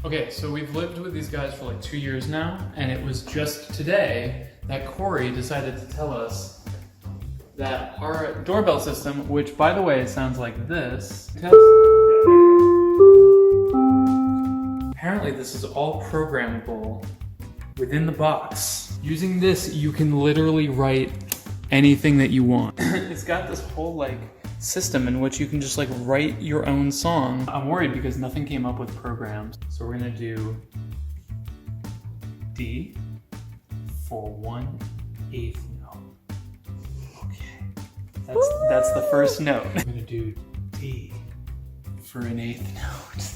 Okay, so we've lived with these guys for like 2 years now, and it was just today that Corey decided to tell us that our doorbell system, which by the way sounds like this, apparently this is all programmable within the box. Using this, you can literally write anything that you want. It's got this whole like system in which you can just like write your own song. I'm worried because nothing came up with programs. So we're gonna do D for 1/8 note. Okay, that's the first note. I'm gonna do D for an 1/8 note.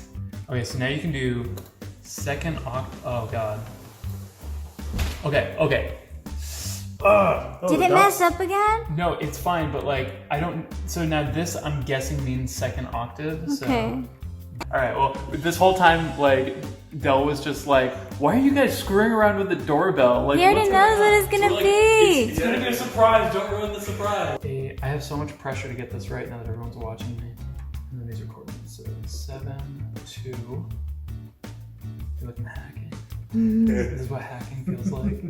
Okay, so now you can do second octave. Oh God. Okay. Did it mess up again? No, it's fine, but like, I don't, so now this I'm guessing means second octave, so. Okay. All right, well, this whole time, like, Del was just like, why are you guys screwing around with the doorbell? Like, He already knows what it's gonna be. It's gonna be a surprise, don't ruin the surprise. Hey, I have so much pressure to get this right now that everyone's watching me. And then these are coordinates, so 7, 2. I feel like I'm hacking. This is what hacking feels like.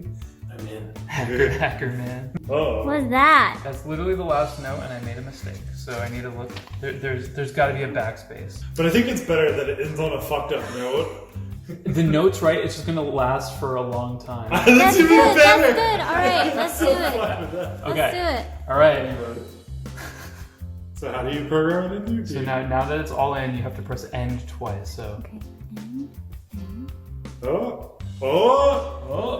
I'm in. Hacker man. Oh. What's that? That's literally the last note, and I made a mistake. So I need to look. There's got to be a backspace. But I think it's better that it ends on a fucked up note. The note's right. It's just gonna last for a long time. That's even good, better. that's good. All right, let's do it. Okay. Let's do it. All right. So how do you program it into? So now that it's all in, you have to press end twice. So. Okay. Oh.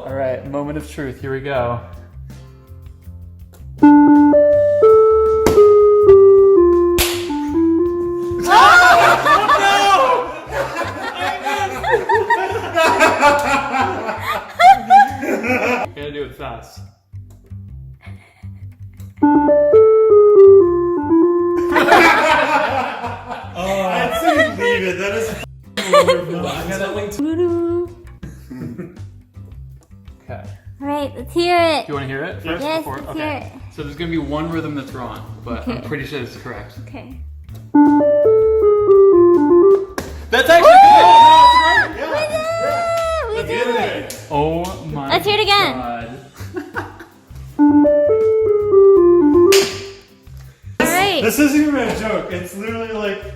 All right. Moment of truth. Here we go. Gotta do it fast. I'd say leave it. That is wonderful. Okay. All right, let's hear it. Do you want to hear it first? Yes, before? let's Okay. hear it. So there's gonna be one rhythm that's wrong, but I'm Okay. pretty sure this is correct. Okay. That's actually good. We did it. Oh my. Let's hear it again. God. All right. This isn't even a joke. It's literally like.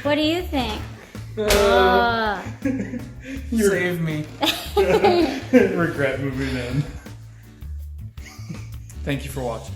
What do you think? Save me. Regret moving in. Thank you for watching.